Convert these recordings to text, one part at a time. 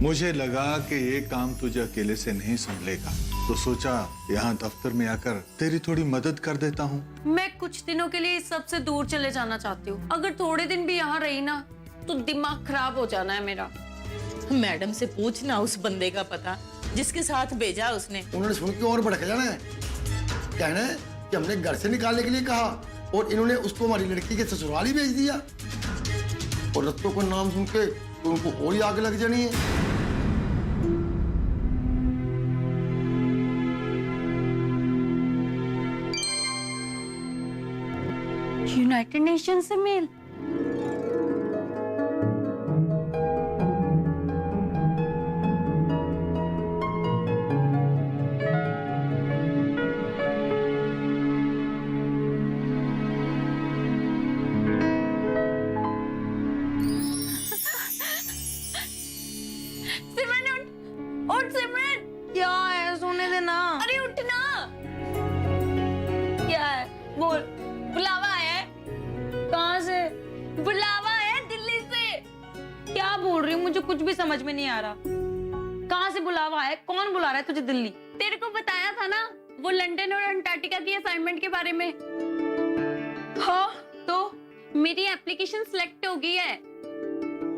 मुझे लगा कि ये काम तुझे अकेले से नहीं संभलेगा, तो सोचा यहाँ दफ्तर में आकर तेरी थोड़ी मदद कर देता हूँ। मैं कुछ दिनों के लिए इस सब से दूर चले जाना चाहती हूँ। अगर थोड़े दिन भी यहाँ रही ना तो दिमाग खराब हो जाना है मेरा। मैडम से पूछना उस बंदे का पता जिसके साथ भेजा उसने। उन्होंने सुन के और भड़क जाना है, कहना है कि हमने घर से निकालने के लिए कहा और इन्होंने उसको हमारी लड़की के ससुराल ही भेज दिया। और रत्तों का नाम सुन के तो उनको और ही आग लग जानी है। यूनाइटेड नेशन से मेल। सिमरन उठ सिमरन। क्या है? सोने देना। अरे उठना। क्या है? बोल। बुलावा है? कहाँ से? बुलावा है दिल्ली से। क्या बोल रही हूँ? मुझे कुछ भी समझ में नहीं आ रहा। कहाँ से बुलावा है? कौन बुला रहा है तुझे दिल्ली? तेरे को बताया था ना वो लंदन और अंटार्कटिका की असाइनमेंट के बारे में। हाँ तो मेरी एप्लीकेशन सिलेक्ट हो गई है।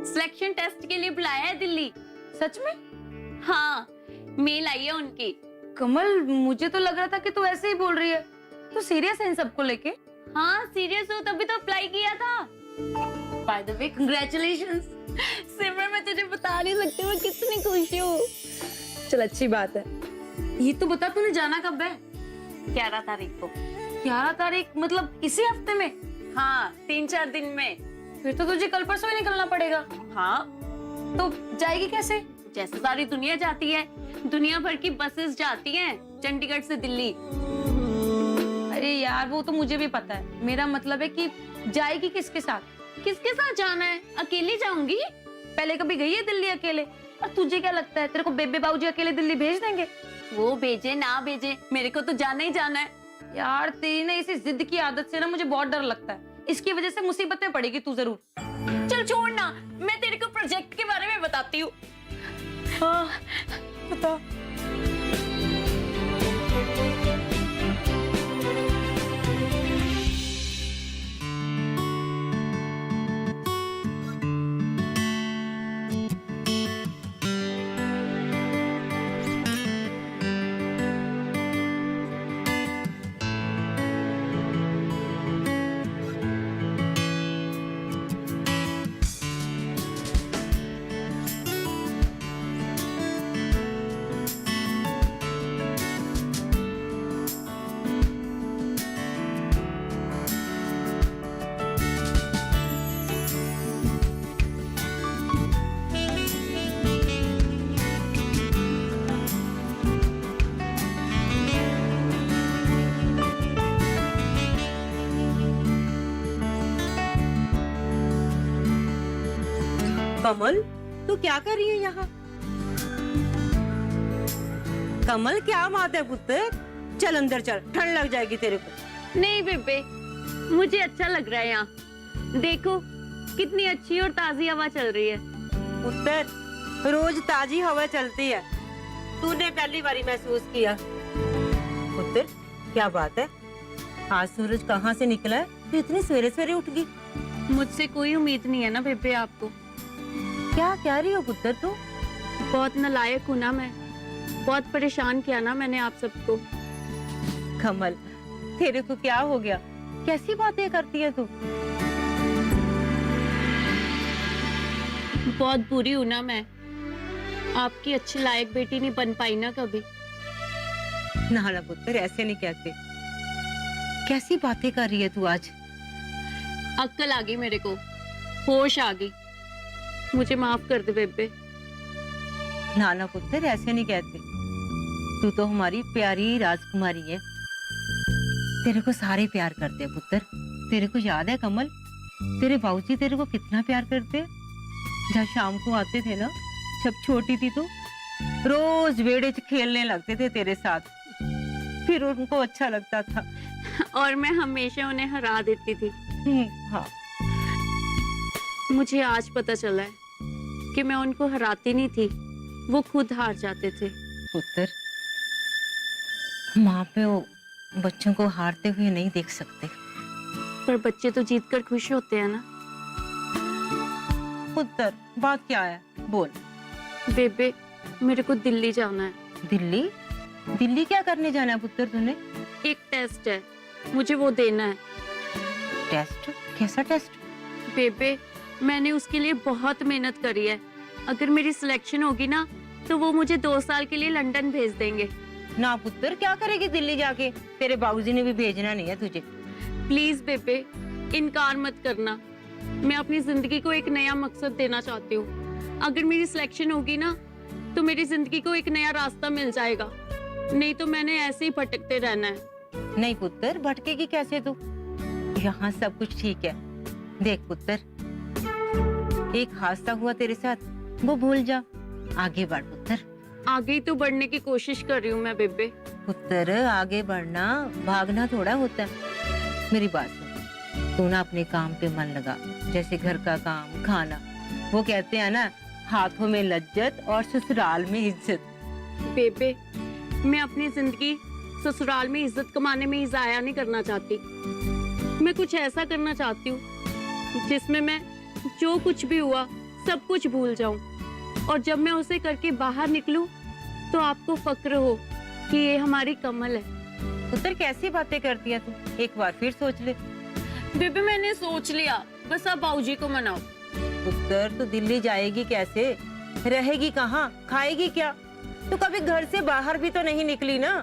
सिलेक्शन टेस्ट के लिए बुलाया है दिल्ली। सच में? हाँ मेल आई है उनकी। कमल मुझे तो लग रहा था कि तू ऐसे ही बोल रही है। तू सीरियस है इन सबको लेके? हाँ सीरियस हो तभी तो अप्लाई किया था। By the way congratulations. Simran मैं तुझे बता नहीं सकती मैं कितनी खुश हूँ। चल अच्छी बात है। ये तो बता तूने जाना कब है? 11 तारीख को। 11 तारीख मतलब इसी हफ्ते में? हाँ 3-4 दिन में। फिर तो तुझे कल परसों ही निकलना पड़ेगा। हाँ तो जाएगी कैसे? जैसे सारी दुनिया जाती है, दुनिया भर की बसेस जाती हैं चंडीगढ़ से दिल्ली। अरे यार वो तो मुझे भी पता है। मेरा मतलब है कि जाएगी किसके साथ? किसके साथ जाना है? अकेली जाऊंगी? पहले कभी गई है दिल्ली अकेले? और तुझे क्या लगता है तेरे को बेबे बाबूजी अकेले दिल्ली भेज देंगे? वो भेजे ना भेजे मेरे को तो जाना ही जाना है। यार तेरी ना इसी जिद की आदत से ना मुझे बहुत डर लगता है। इसकी वजह से मुसीबत में पड़ेगी तू जरूर। चल छोड़ ना, मैं तेरे को प्रोजेक्ट के बारे में बताती हूँ। हाँ बता। कमल तू क्या कर रही है यहाँ? कमल क्या बात है पुत्र? चल अंदर चल, ठंड लग जाएगी तेरे को। नहीं बेबे मुझे अच्छा लग रहा है यहाँ। देखो कितनी अच्छी और ताजी हवा चल रही है। पुत्र रोज ताजी हवा चलती है, तूने पहली बारी महसूस किया। पुत्र क्या बात है, आज सूरज कहाँ से निकला है? तू इतनी सवेरे सवेरे उठ गई। मुझसे कोई उम्मीद नहीं है ना बेबे आपको। क्या कह रही हो पुत्र तू? बहुत नालायक हूँ ना मैं, बहुत परेशान किया ना मैंने आप सबको। कमल तेरे को क्या हो गया? कैसी बातें करती है तू? बहुत बुरी हूँ ना मैं, आपकी अच्छी लायक बेटी नहीं बन पाई ना कभी। ना ना पुत्र ऐसे नहीं कहते। कैसी बातें कर रही है तू आज? अक्ल आ गई मेरे को, होश आ गई। मुझे माफ कर दे बेबे। ना ना पुत्र ऐसे नहीं कहते। तू तो हमारी प्यारी राजकुमारी है, तेरे को सारे प्यार करते हैं पुत्र। तेरे को याद है कमल, तेरे बाबूजी तेरे को कितना प्यार करते हैं? जब शाम को आते थे ना, जब छोटी थी तो रोज वेड़े च खेलने लगते थे तेरे साथ, फिर उनको अच्छा लगता था। और मैं हमेशा उन्हें हरा देती थी। हाँ मुझे आज पता चला है कि मैं उनको हराती नहीं थी, वो खुद हार जाते थे। पुत्र, माँ पे वो बच्चों को हारते हुए नहीं देख सकते। पर बच्चे तो जीतकर खुश होते हैं ना। पुत्र, बात क्या है, बोल। बेबे, मेरे को दिल्ली जाना है। दिल्ली? दिल्ली क्या करने जाना है पुत्र तूने? एक टेस्ट है, मुझे वो देना है। टेस्ट? कैसा टेस्ट? बेबे, मैंने उसके लिए बहुत मेहनत करी है। अगर मेरी सिलेक्शन होगी ना तो वो मुझे 2 साल के लिए लंदन भेज देंगे। ना पुत्र, क्या करेगी दिल्ली जाके? तेरे बाबूजी ने भी भेजना नहीं है तुझे। प्लीज बेबे, इनकार मत करना। मैं अपनी जिंदगी को एक नया मकसद देना चाहती हूँ। अगर मेरी सिलेक्शन होगी ना तो मेरी जिंदगी को एक नया रास्ता मिल जाएगा, नहीं तो मैंने ऐसे ही भटकते रहना है। नहीं पुत्र, भटकेगी कैसे तू? यहाँ सब कुछ ठीक है। देख पुत्र, एक हादसा हुआ तेरे साथ, वो भूल जा, आगे बढ़ पुत्र। आगे ही तो बढ़ने की कोशिश कर रही हूँ मैं बेबे। पुत्र, आगे बढ़ना भागना थोड़ा होता है। मेरी बात सुन, तू ना अपने काम पे मन लगा, जैसे घर का काम, खाना। वो कहते हैं ना, हाथों में लज्जत और ससुराल में इज्जत। बेबे, मैं अपनी जिंदगी ससुराल में इज्जत कमाने में ही जाया नहीं करना चाहती। मैं कुछ ऐसा करना चाहती हूँ जिसमें मैं जो कुछ भी हुआ सब कुछ भूल जाऊं, और जब मैं उसे करके बाहर निकलूं तो आपको फक्र हो कि ये हमारी कमल है। पुत्र, कैसी बातें करती है तू? एक बार फिर सोच ले। बेबे, मैंने सोच लिया, बस आप बाबूजी को मनाओ। पुत्र, तू दिल्ली जाएगी कैसे? रहेगी कहाँ? खाएगी क्या? तू कभी घर से बाहर भी तो नहीं निकली ना।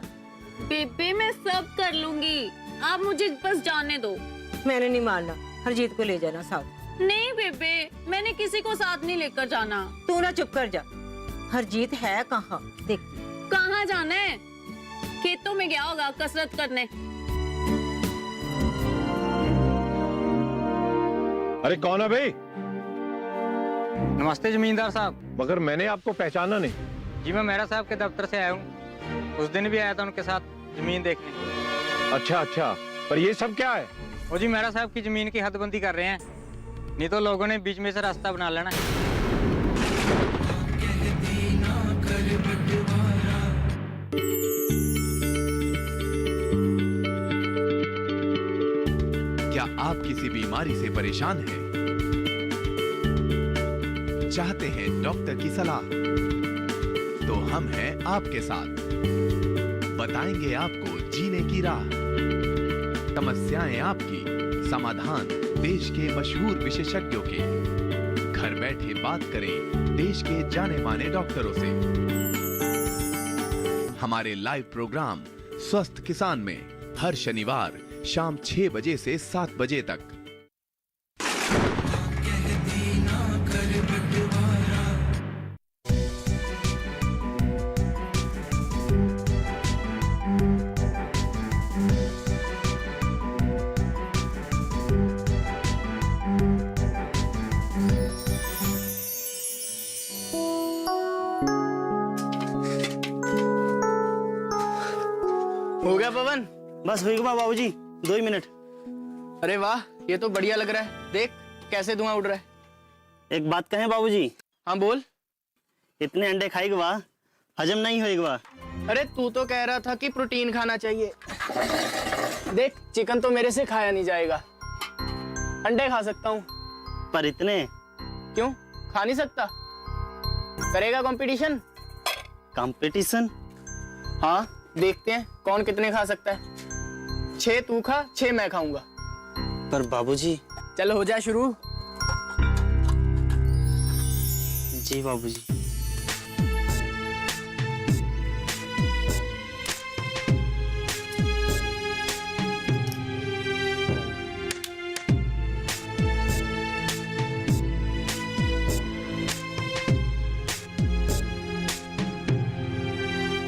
बेबे, मैं सब कर लूंगी, आप मुझे बस जाने दो। मैंने नहीं मानना, हरजीत को ले जाना साथ। नहीं बेबे, मैंने किसी को साथ नहीं लेकर जाना। तू ना चुप कर जा। हरजीत है कहाँ? देख। कहाँ जाना है? खेतों में गया होगा कसरत करने। अरे कौन है भाई? नमस्ते जमींदार साहब। मगर मैंने आपको पहचाना नहीं। जी, मैं मेहरा साहब के दफ्तर से आया हूँ। उस दिन भी आया था उनके साथ जमीन देखने। अच्छा अच्छा, पर ये सब क्या है? वो जी मेहरा साहब की जमीन की हदबंदी कर रहे हैं, नहीं तो लोगों ने बीच में से रास्ता बना लेना है। क्या आप किसी बीमारी से परेशान हैं? चाहते हैं डॉक्टर की सलाह? तो हम हैं आपके साथ। बताएंगे आपको जीने की राह। समस्याएं आपकी, समाधान देश के मशहूर विशेषज्ञों के। घर बैठे बात करें देश के जाने माने डॉक्टरों से। हमारे लाइव प्रोग्राम स्वस्थ किसान में हर शनिवार शाम 6 बजे से 7 बजे तक। हो गया पवन? बस हुई बाबूजी, 2 ही मिनट। अरे वाह, ये तो बढ़िया लग रहा है। देख कैसे धुआं उड़ रहा है। एक बात कहें बाबूजी? हाँ बोल। इतने अंडे खाएगा वाह, हजम नहीं होएगा। अरे तू तो कह रहा था कि प्रोटीन खाना चाहिए। देख, चिकन तो मेरे से खाया नहीं जाएगा, अंडे खा सकता हूँ। पर इतने क्यों खा नहीं सकता? करेगा कंपटीशन? कंपटीशन? हाँ, देखते हैं कौन कितने खा सकता है। 6 तू खा, 6 मैं खाऊंगा। पर बाबूजी। चल हो जाए शुरू। जी बाबूजी।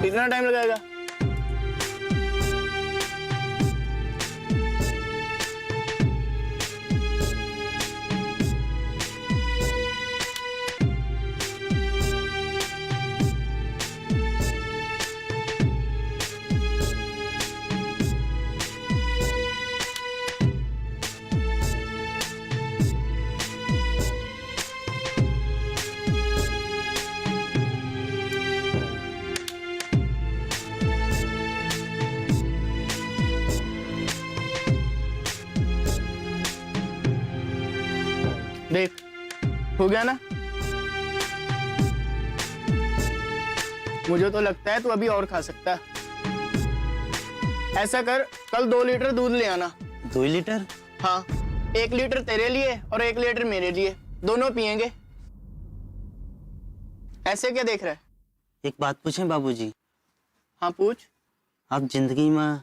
कितना टाइम लगेगा? देख, हो गया ना? मुझे तो लगता है तू अभी और खा सकता है। ऐसा कर, कल 2 लीटर दूध ले आना। 2 लीटर? हाँ, 1 लीटर तेरे लिए और 1 लीटर मेरे लिए, दोनों पियेंगे। ऐसे क्या देख रहा है? एक बात पूछें बाबूजी? हाँ पूछ। आप जिंदगी में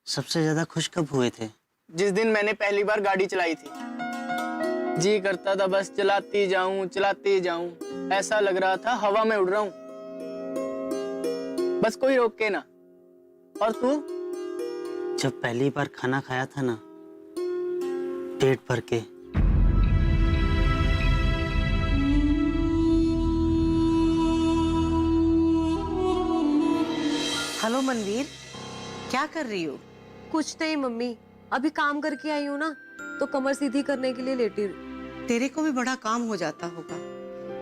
सबसे ज्यादा खुश कब हुए थे? जिस दिन मैंने पहली बार गाड़ी चलाई थी, जी करता था बस चलाती जाऊं, ऐसा लग रहा था हवा में उड़ रहा हूं, बस कोई रोक के ना। और तू? जब पहली बार खाना खाया था ना, पेट भर के। हेलो मनवीर, क्या कर रही हो? कुछ नहीं मम्मी, अभी काम करके आई हूँ ना, तो कमर सीधी करने के लिए लेटी हूँ। तेरे को भी बड़ा काम हो जाता होगा।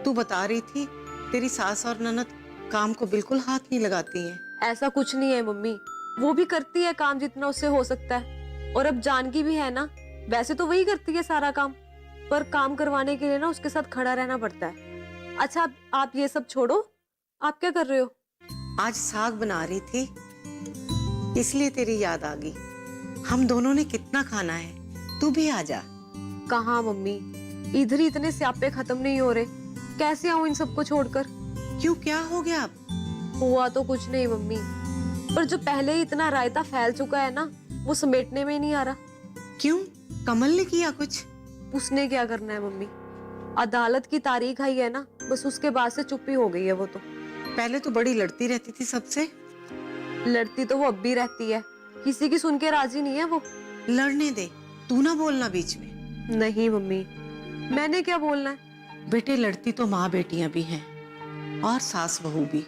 तू बता रही थी तेरी सास और ननद काम को बिल्कुल हाथ नहीं लगाती हैं। ऐसा कुछ नहीं है मम्मी, वो भी करती है काम जितना उससे हो सकता है। और अब जानकी भी है ना, वैसे तो वही करती है सारा काम, पर काम करवाने के लिए ना उसके साथ खड़ा रहना पड़ता है। अच्छा आप ये सब छोड़ो, आप क्या कर रहे हो? आज साग बना रही थी, इसलिए तेरी याद आ गई। हम दोनों ने कितना खाना है, तू भी आ जा। कहाँ मम्मी, इधर ही इतने स्यापे खत्म नहीं हो रहे, कैसे आऊं इन सबको छोड़कर? क्यों, क्या हो गया अब? हुआ तो कुछ नहीं मम्मी, पर जो पहले ही इतना रायता फैल चुका है ना, वो समेटने में ही नहीं आ रहा। क्यों, कमल ने किया कुछ? उसने क्या करना है मम्मी, अदालत की तारीख आई है ना, बस उसके बाद से चुप्पी हो गई है वो तो। पहले तो बड़ी लड़ती रहती थी सबसे। लड़ती तो वो अब भी रहती है, किसी की सुन के राजी नहीं है वो। लड़ने दे, तू ना बोलना बीच में। नहीं मम्मी, मैंने क्या बोलना है? बेटे, लड़ती तो माँ बेटियां भी हैं और सास बहू भी।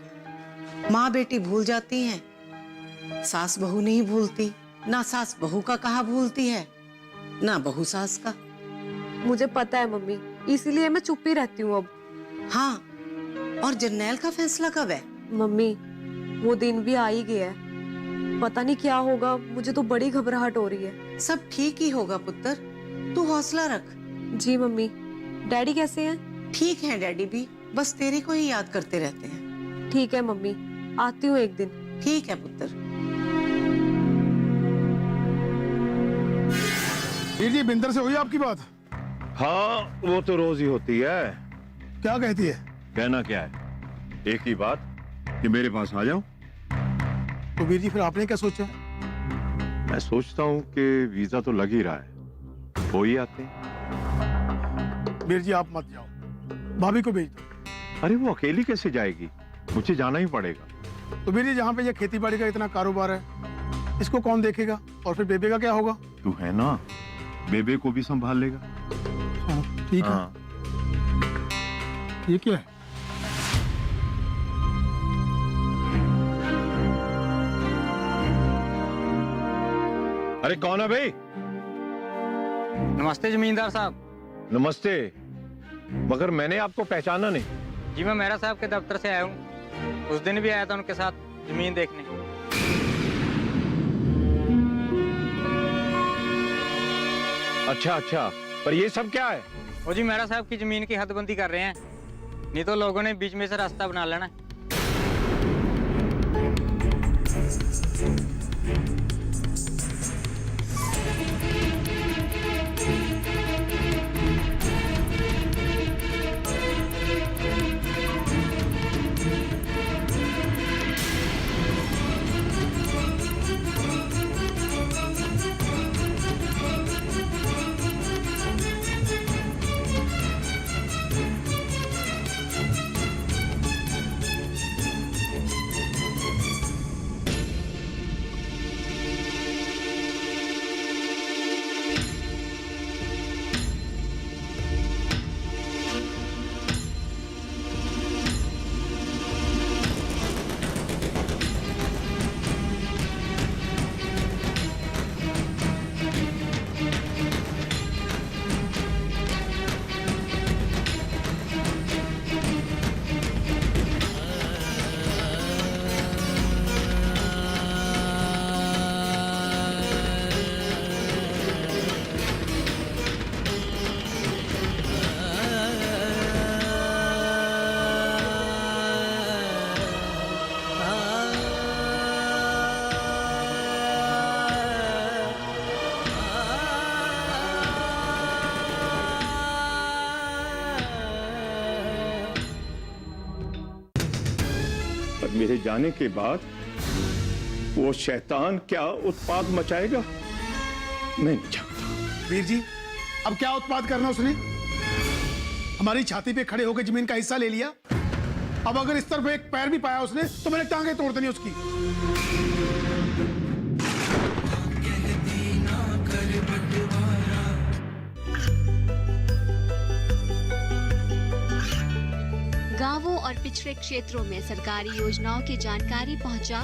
माँ बेटी भूल जाती हैं, सास बहू नहीं भूलती। ना सास बहू का कहा भूलती है, ना बहू सास का। मुझे पता है मम्मी, इसीलिए मैं चुप ही रहती हूँ अब। हाँ, और जर्नैल का फैसला कब है? मम्मी, वो दिन भी आ ही गया है, पता नहीं क्या होगा, मुझे तो बड़ी घबराहट हो रही है। सब ठीक ही होगा पुत्र, तू हौसला रख। जी मम्मी। डैडी कैसे हैं? ठीक है डैडी भी, बस तेरे को ही याद करते रहते हैं। ठीक है मम्मी, आती हूँ एक दिन। ठीक है पुत्र। जी, बिंदर से हुई आपकी बात? हाँ, वो तो रोज ही होती है। क्या कहती है? कहना क्या है, एक ही बात कि मेरे पास आ जाओ। तो वीर जी, फिर आपने क्या सोचा? मैं सोचता हूँ कि वीजा तो लग ही रहा है, हो ही आते हैं। वीर जी, आप मत जाओ, भाभी को भेज दो। अरे वो अकेली कैसे जाएगी, मुझे जाना ही पड़ेगा। तो वीर जी, जहाँ पे ये खेती बाड़ी का इतना कारोबार है, इसको कौन देखेगा? और फिर बेबे का क्या होगा? तू है ना, बेबे को भी संभाल लेगा। ठीक है। हाँ। ये क्या है? अरे कौन है भाई? नमस्ते जमींदार साहब। नमस्ते, मगर मैंने आपको पहचाना नहीं। जी मैं मेहरा साहब के दफ्तर से आया हूँ, उस दिन भी आया था उनके साथ जमीन देखने। अच्छा अच्छा, पर ये सब क्या है? वो जी मेहरा साहब की जमीन की हदबंदी कर रहे हैं, नहीं तो लोगों ने बीच में से रास्ता बना लेना। मेरे जाने के बाद वो शैतान क्या उत्पात मचाएगा मैं नहीं जानता। वीर जी, अब क्या उत्पाद करना उसने? हमारी छाती पे खड़े होकर जमीन का हिस्सा ले लिया। अब अगर इस तरफ एक पैर भी पाया उसने तो मैंने टांगे तोड़ देनी उसकी। गांवों और पिछड़े क्षेत्रों में सरकारी योजनाओं की जानकारी पहुंचा।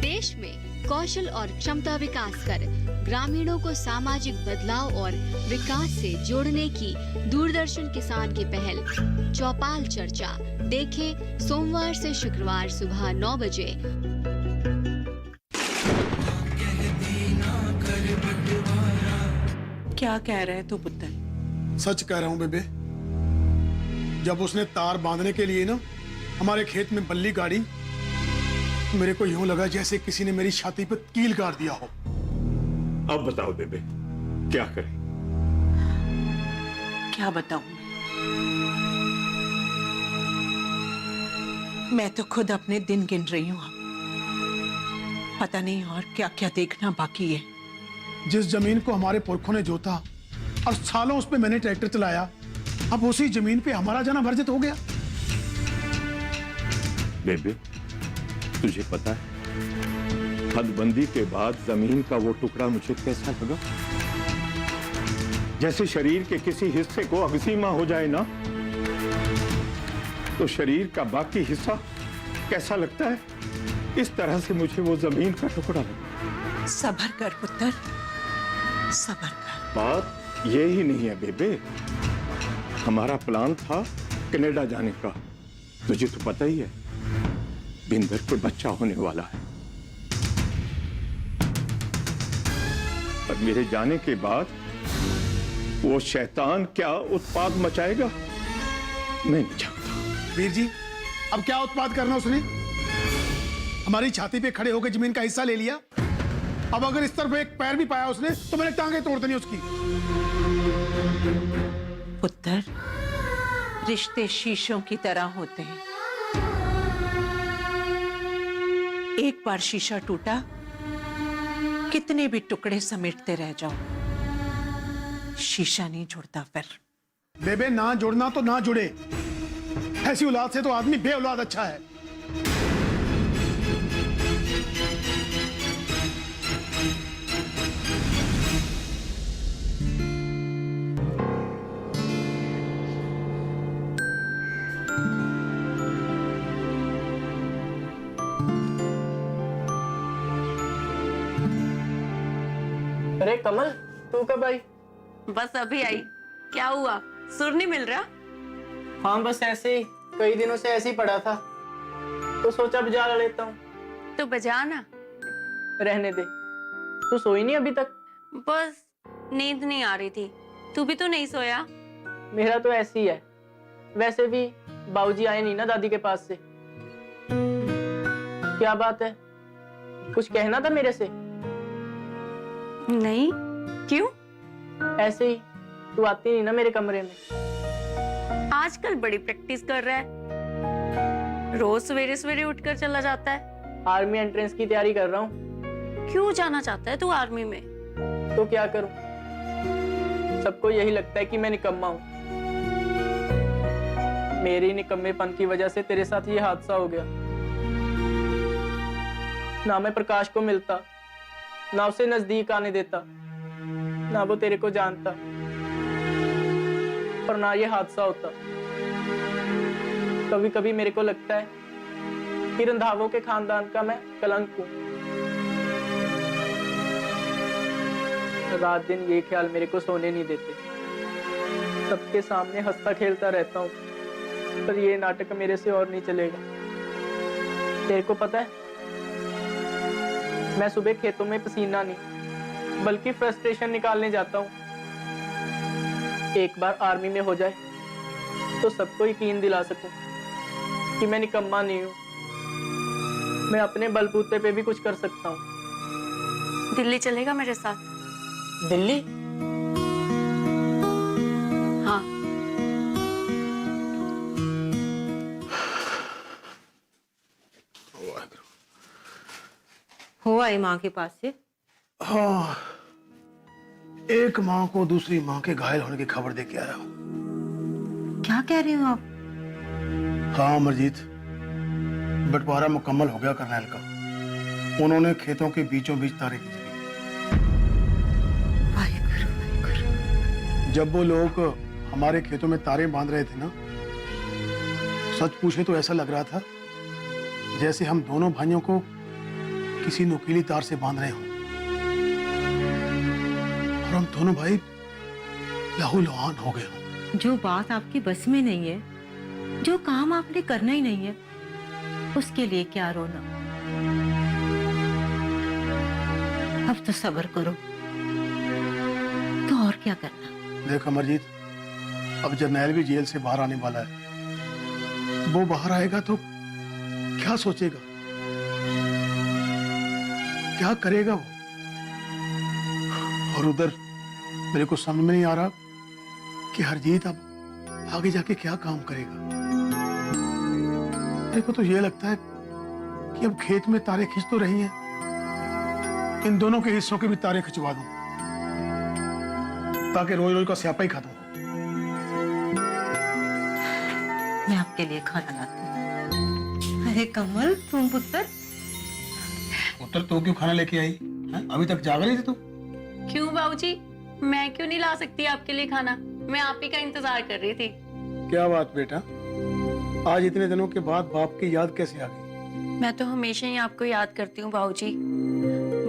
देश में कौशल और क्षमता विकास कर ग्रामीणों को सामाजिक बदलाव और विकास से जोड़ने की दूरदर्शन किसान की पहल चौपाल चर्चा देखें सोमवार से शुक्रवार सुबह 9 बजे। क्या कह रहे तू पुत्र? सच कह रहा हूं बेबे। जब उसने तार बांधने के लिए ना हमारे खेत में बल्ली गाड़ी, मेरे को यूं लगा जैसे किसी ने मेरी छाती पर कील गाड़ दिया हो। अब बताओ बेबे क्या करें? क्या बताऊं मैं तो खुद अपने दिन गिन रही हूं। पता नहीं और क्या क्या देखना बाकी है। जिस जमीन को हमारे पुरखों ने जोता और सालों उस पे मैंने ट्रैक्टर चलाया, अब उसी जमीन पे हमारा जाना वर्जित हो गया। बेबे तुझे पता है हदबंदी के बाद जमीन का वो टुकड़ा मुझे कैसा लगा? जैसे शरीर के किसी हिस्से को अगसीमा हो जाए ना, तो शरीर का बाकी हिस्सा कैसा लगता है, इस तरह से मुझे वो जमीन का टुकड़ा लगा। सब्र कर पुत्र, सब्र कर। बात ये ही नहीं है बेबे, हमारा प्लान था कनाडा जाने का। तुझे तो पता ही है बिंदर को बच्चा होने वाला है, पर मेरे जाने के बाद वो शैतान क्या उत्पाद मचाएगा मैं नहीं जानता। वीर जी, अब क्या उत्पाद करना उसने? हमारी छाती पे खड़े होकर जमीन का हिस्सा ले लिया। अब अगर इस तरफ एक पैर भी पाया उसने तो मैंने टांगे तोड़ देनी उसकी। पुत्र, रिश्ते शीशों की तरह होते हैं। एक बार शीशा टूटा, कितने भी टुकड़े समेटते रह जाओ, शीशा नहीं जुड़ता फिर। बेबे ना जुड़ना तो ना जुड़े, ऐसी औलाद से तो आदमी बे औलाद अच्छा है। अरे कमल, तू कब आई? बस अभी आई। क्या हुआ, सुर नहीं मिल रहा? हाँ बस ऐसे ही, कई दिनों से ऐसे ही पड़ा था तो सोचा बजा लेता हूँ। तो बजा ना। रहने दे, तू सोई नहीं अभी तक? बस नींद नहीं आ रही थी। तू भी तो नहीं सोया? मेरा तो ऐसे ही है। वैसे भी बाबूजी आए नहीं ना दादी के पास से। क्या बात है, कुछ कहना था मेरे से? नहीं, क्यों? ऐसे ही, तू आती नहीं ना मेरे कमरे में। आजकल बड़ी प्रैक्टिस कर रहा है, रोज सवेरे सवेरे उठकर चला जाता है। आर्मी एंट्रेंस की तैयारी कर रहा हूँ। क्यों जाना चाहता है तू आर्मी में? तो क्या करूं, सबको यही लगता है कि मैं निकम्मा हूं। मेरे निकम्मेपन की वजह से तेरे साथ ये हादसा हो गया। ना मैं प्रकाश को मिलता, ना उसे नजदीक आने देता, ना वो तेरे को जानता, और ना ये हादसा होता। कभी कभी मेरे को लगता है कि रंधावों के खानदान का मैं कलंक हूं। रात दिन ये ख्याल मेरे को सोने नहीं देते। सबके सामने हंसता खेलता रहता हूँ, पर ये नाटक मेरे से और नहीं चलेगा। तेरे को पता है, मैं सुबह खेतों में पसीना नहीं बल्कि फ्रस्ट्रेशन निकालने जाता हूँ। एक बार आर्मी में हो जाए तो सबको यकीन दिला सकूं कि मैं निकम्मा नहीं हूँ। मैं अपने बलबूते पे भी कुछ कर सकता हूँ। दिल्ली चलेगा मेरे साथ? दिल्ली? हाँ। आए माँ के पास से? हाँ, एक माँ को दूसरी माँ के घायल होने की खबर दे के आया हूँ। क्या कह रहे हो आप? हाँ अमरजीत, बंटवारा मुकम्मल हो गया करनैल का। उन्होंने खेतों के बीचों बीच तारे खींच दी। वाहिगुरु वाहिगुरु। जब वो लोग हमारे खेतों में तारे बांध रहे थे ना, सच पूछे तो ऐसा लग रहा था जैसे हम दोनों भाइयों को किसी नुकीली तार से बांध रहे हों, और हम दोनों भाई लहूलुहान हो गए हों। जो बात आपकी बस में नहीं है, जो काम आपने करना ही नहीं है, उसके लिए क्या रोना। अब तो सब्र करो, तो और क्या करना। देख अमरजीत, अब जरनैल भी जेल से बाहर आने वाला है। वो बाहर आएगा तो क्या सोचेगा, क्या करेगा वो? और उधर मेरे को समझ में नहीं आ रहा कि हरजीत अब आगे जाके क्या काम करेगा। मेरे को तो ये लगता है कि अब खेत में तारे खींच तो रही हैं, इन दोनों के हिस्सों के भी तारे खिंचवा दूं, ताकि रोज रोज का स्यापा ही खत्म हो। मैं आपके लिए खाना लाती हूँ। अरे कमल, तुम पुत्र तू क्यों खाना लेके आई हैं? अभी तक जाग रही थी तू? क्यों बाबूजी, मैं क्यों नहीं ला सकती आपके लिए खाना? मैं आप ही का इंतजार कर रही थी। क्या बात बेटा, आज इतने दिनों के बाद बाप की याद कैसे आ गई? मैं तो हमेशा ही आपको याद करती हूँ बाबूजी,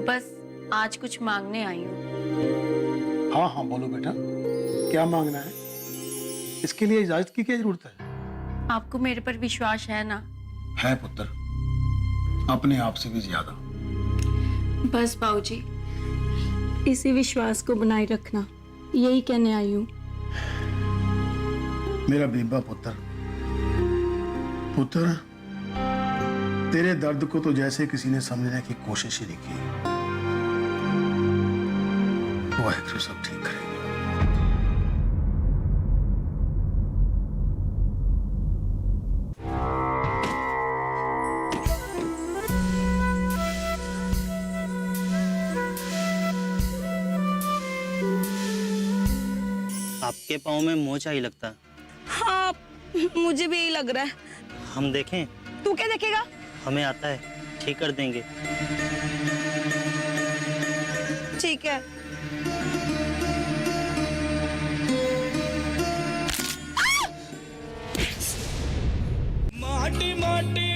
बस आज कुछ मांगने आई हूँ। हाँ हाँ बोलो बेटा, क्या मांगना है? इसके लिए इजाजत की क्या जरूरत है? आपको मेरे पर विश्वास है ना? है पुत्र, अपने आप से भी ज्यादा। बस बाबूजी, इसी विश्वास को बनाए रखना, यही कहने आई हूँ। मेरा बेबा पुत्र, पुत्र तेरे दर्द को तो जैसे किसी ने समझने की कोशिश ही नहीं की। वाहिगुरु सब ठीक करेगा। आपके पाँव में मोच आई लगता है। हाँ, मुझे भी यही लग रहा है। हम देखें? तू क्या देखेगा? हमें आता है, ठीक कर देंगे। ठीक है। माटी माटी